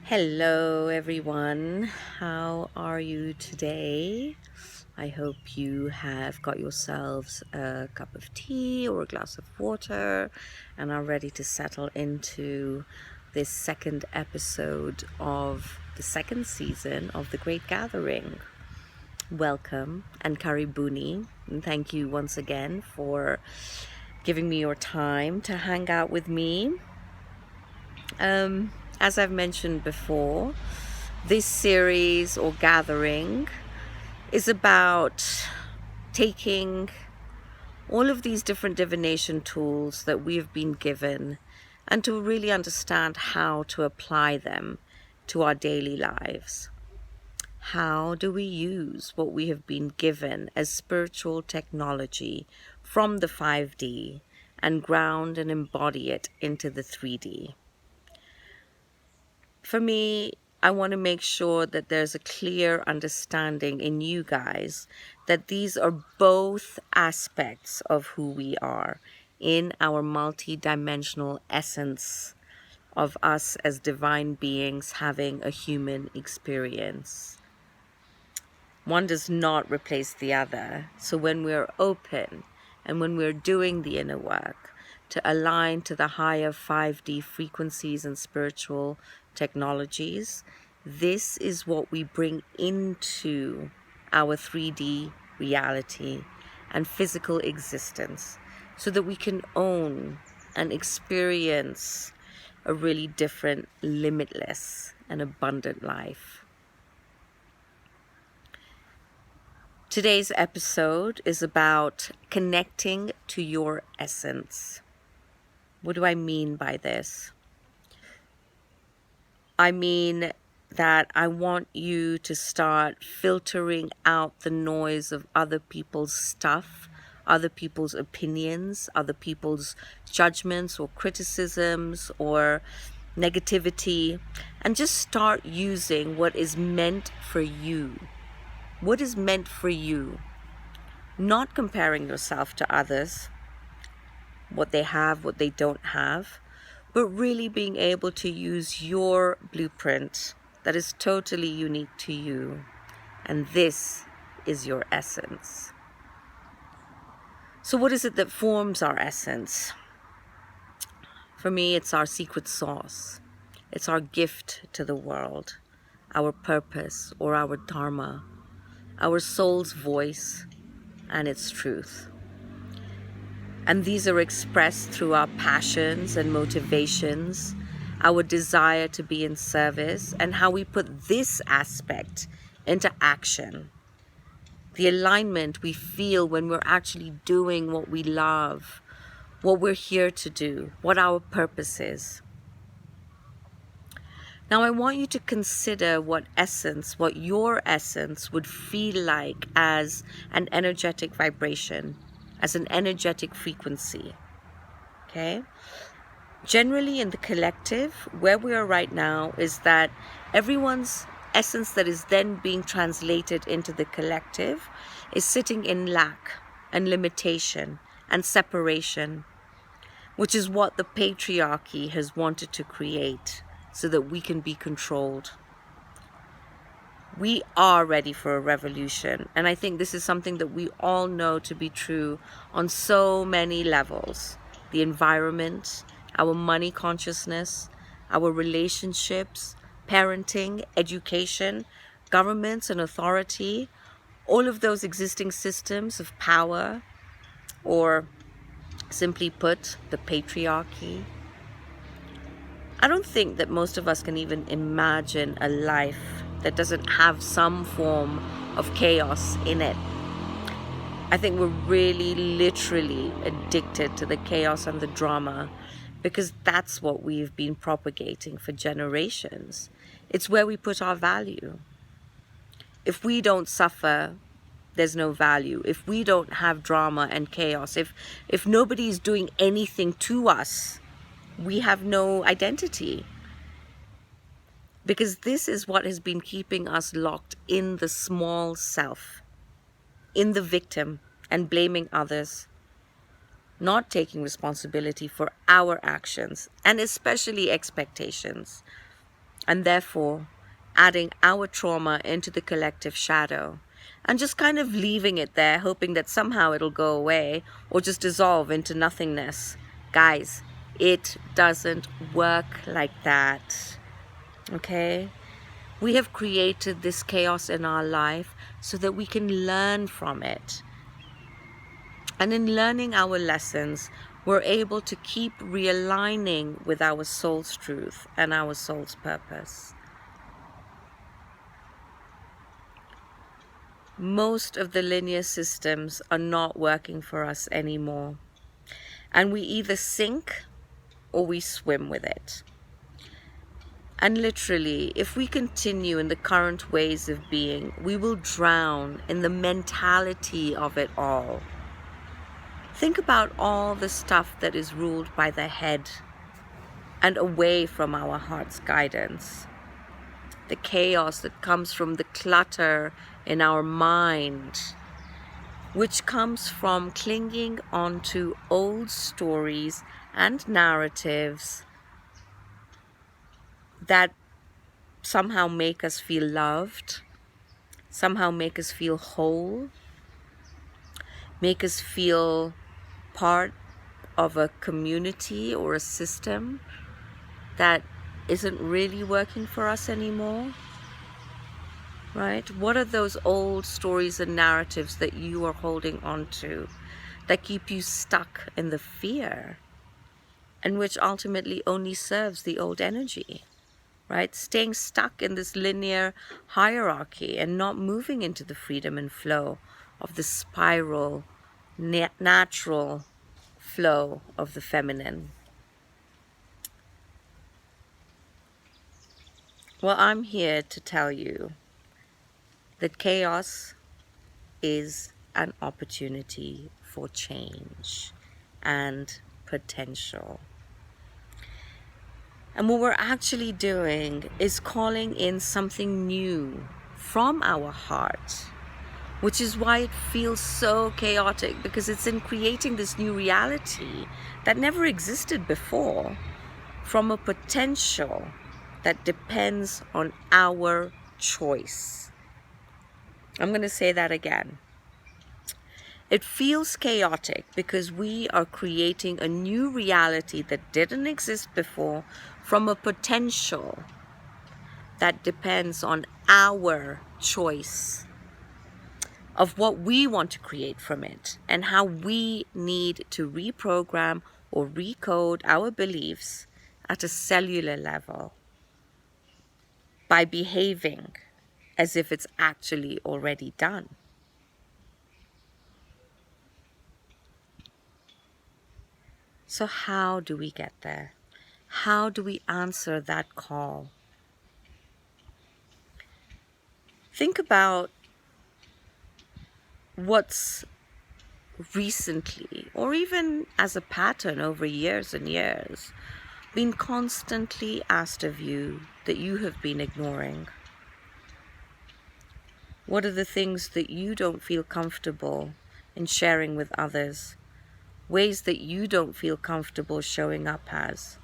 Hello everyone, how are you today? I hope you have got yourselves a cup of tea or a glass of water and are ready to settle into this second episode of the second season of The Great Gathering. Welcome and karibuni, and thank you once again for giving me your time to hang out with me. As I've mentioned before, this series or gathering is about taking all of these different divination tools that we've been given and to really understand how to apply them to our daily lives. How do we use what we have been given as spiritual technology from the 5D and ground and embody it into the 3D? For me, I want to make sure that there's a clear understanding in you guys that these are both aspects of who we are in our multi-dimensional essence of us as divine beings having a human experience. One does not replace the other. So when we're open and when we're doing the inner work to align to the higher 5D frequencies and spiritual technologies, this is what we bring into our 3D reality and physical existence so that we can own and experience a really different, limitless, and abundant life. Today's episode is about connecting to your essence. What do I mean by this? I mean that I want you to start filtering out the noise of other people's stuff, other people's opinions, other people's judgments or criticisms or negativity, and just start using what is meant for you. What is meant for you? Not comparing yourself to others, what they have, what they don't have, but really being able to use your blueprint that is totally unique to you. And this is your essence. So what is it that forms our essence? For me, it's our secret sauce. It's our gift to the world, our purpose or our dharma, our soul's voice and its truth. And these are expressed through our passions and motivations, our desire to be in service, and how we put this aspect into action. The alignment we feel when we're actually doing what we love, what we're here to do, what our purpose is. Now I want you to consider what your essence would feel like as an energetic vibration, as an energetic frequency. Okay? Generally in the collective, where we are right now is that everyone's essence that is then being translated into the collective is sitting in lack and limitation and separation, which is what the patriarchy has wanted to create so that we can be controlled. We are ready for a revolution, and I think this is something that we all know to be true on so many levels. The environment, our money consciousness, our relationships, parenting, education, governments and authority, all of those existing systems of power, or simply put, the patriarchy. I don't think that most of us can even imagine a life that doesn't have some form of chaos in it. I think we're really literally addicted to the chaos and the drama because that's what we've been propagating for generations. It's where we put our value. If we don't suffer, there's no value. If we don't have drama and chaos, if nobody's doing anything to us, we have no identity. Because this is what has been keeping us locked in the small self, in the victim, and blaming others, not taking responsibility for our actions, and especially expectations. and therefore adding our trauma into the collective shadow and just kind of leaving it there, hoping that somehow it'll go away or just dissolve into nothingness. Guys, it doesn't work like that. Okay? We have created this chaos in our life so that we can learn from it. And in learning our lessons, we're able to keep realigning with our soul's truth and our soul's purpose. Most of the linear systems are not working for us anymore. And we either sink or we swim with it. And literally, if we continue in the current ways of being, we will drown in the mentality of it all. Think about all the stuff that is ruled by the head and away from our heart's guidance. The chaos that comes from the clutter in our mind, which comes from clinging onto old stories and narratives that somehow make us feel loved, somehow make us feel whole, make us feel part of a community or a system that isn't really working for us anymore, right? What are those old stories and narratives that you are holding on to that keep you stuck in the fear and which ultimately only serves the old energy, right? Staying stuck in this linear hierarchy and not moving into the freedom and flow of the spiral, natural flow of the feminine. Well, I'm here to tell you that chaos is an opportunity for change and potential. And what we're actually doing is calling in something new from our heart, which is why it feels so chaotic, because it's in creating this new reality that never existed before from a potential that depends on our choice. I'm going to say that again. It feels chaotic because we are creating a new reality that didn't exist before from a potential that depends on our choice of what we want to create from it and how we need to reprogram or recode our beliefs at a cellular level by behaving as if it's actually already done. So how do we get there? How do we answer that call? Think about what's recently, or even as a pattern over years and years, been constantly asked of you that you have been ignoring. What are the things that you don't feel comfortable in sharing with others? Ways that you don't feel comfortable showing up as?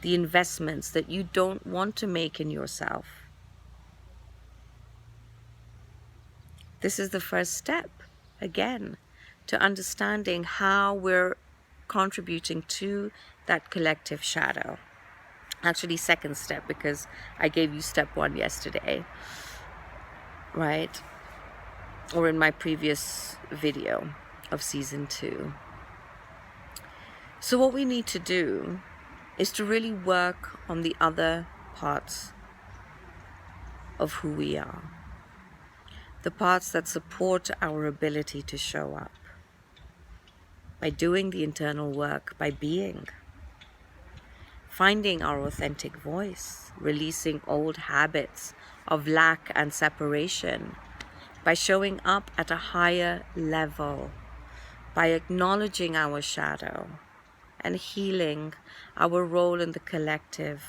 The investments that you don't want to make in yourself? This is the first step, again, to understanding how we're contributing to that collective shadow. Actually, second step, because I gave you step 1 yesterday, right? Or in my previous video of season 2. So what we need to do is to really work on the other parts of who we are. The parts that support our ability to show up. By doing the internal work, by being. Finding our authentic voice, releasing old habits of lack and separation, by showing up at a higher level, by acknowledging our shadow and healing our role in the collective.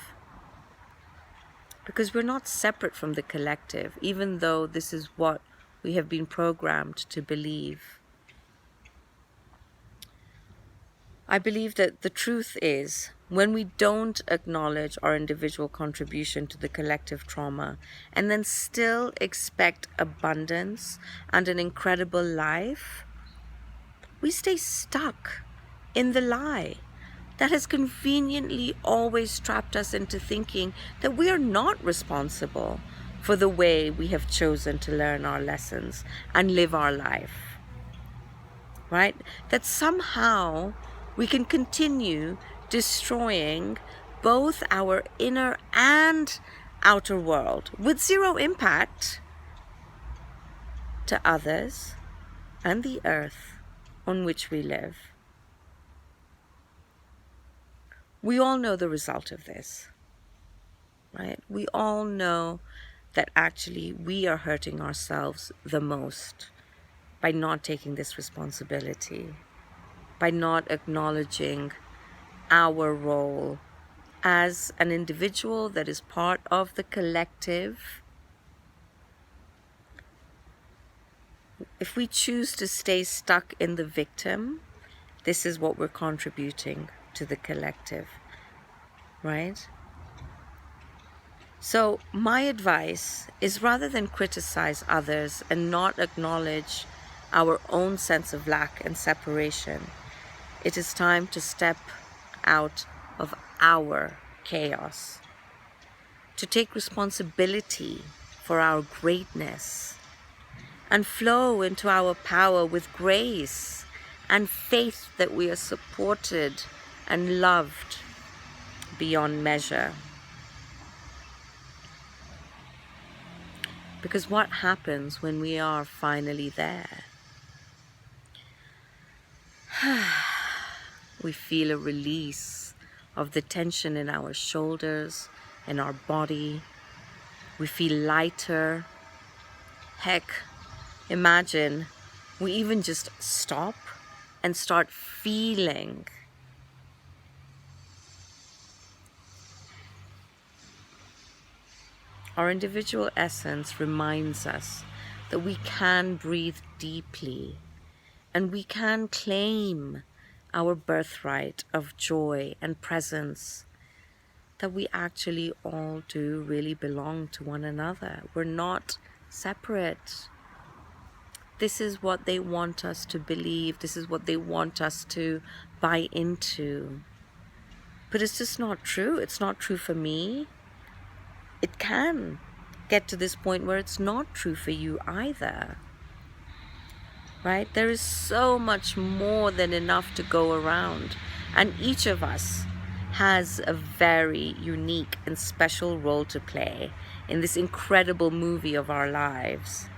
Because we're not separate from the collective, even though this is what we have been programmed to believe. I believe that the truth is, when we don't acknowledge our individual contribution to the collective trauma and then still expect abundance and an incredible life, we stay stuck in the lie that has conveniently always trapped us into thinking that we are not responsible for the way we have chosen to learn our lessons and live our life. Right? That somehow we can continue destroying both our inner and outer world with zero impact to others and the earth on which we live. We all know the result of this, right? We all know that actually we are hurting ourselves the most by not taking this responsibility, by not acknowledging our role as an individual that is part of the collective. If we choose to stay stuck in the victim, this is what we're contributing to the collective, right? So my advice is, rather than criticize others and not acknowledge our own sense of lack and separation, it is time to step out of our chaos, to take responsibility for our greatness and flow into our power with grace and faith that we are supported and loved beyond measure. Because what happens when we are finally there? We feel a release of the tension in our shoulders, in our body. We feel lighter. Heck, imagine we even just stop and start feeling. Our individual essence reminds us that we can breathe deeply and we can claim our birthright of joy and presence, that we actually all do really belong to one another. We're not separate. This is what they want us to believe. This is what they want us to buy into. But it's just not true. It's not true for me. It can get to this point where it's not true for you either. Right? There is so much more than enough to go around. And each of us has a very unique and special role to play in this incredible movie of our lives.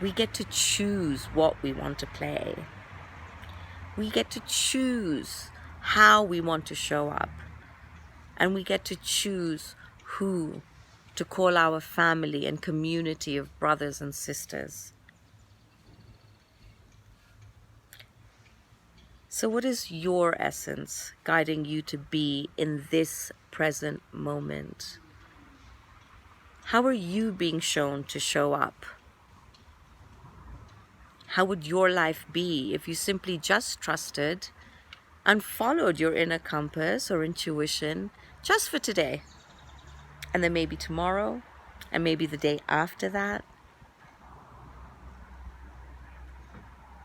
We get to choose what we want to play. We get to choose how we want to show up. And we get to choose who to call our family and community of brothers and sisters. So what is your essence guiding you to be in this present moment? How are you being shown to show up? How would your life be if you simply just trusted and followed your inner compass or intuition just for today? And then maybe tomorrow, and maybe the day after that.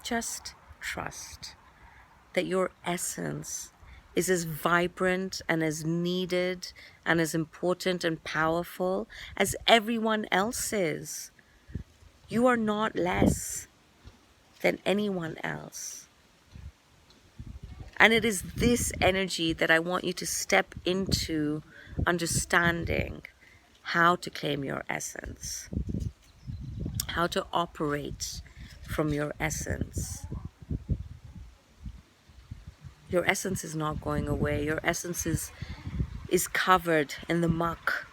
Just trust that your essence is as vibrant and as needed and as important and powerful as everyone else's. You are not less than anyone else. And it is this energy that I want you to step into, understanding how to claim your essence, how to operate from your essence. Your essence is not going away. Your essence is covered in the muck,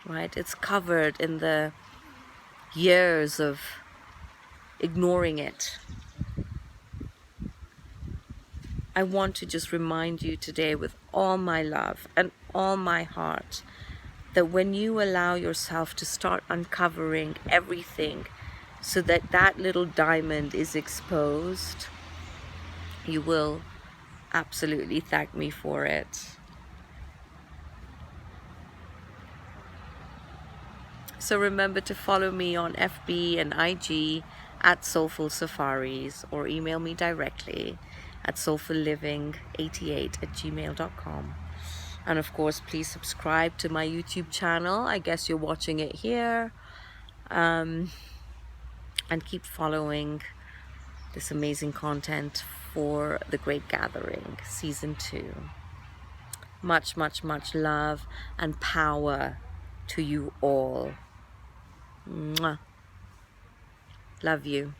right? It's covered in the years of ignoring it. I want to just remind you today with all my love and all my heart that when you allow yourself to start uncovering everything so that that little diamond is exposed, You will absolutely thank me for it. So remember to follow me on FB and IG at Soulful Safaris, or email me directly at soulfulliving88@gmail.com. And of course, please subscribe to my YouTube channel. I guess you're watching it here. And keep following this amazing content for The Great Gathering Season 2. Much, much, much love and power to you all. Mwah. Love you.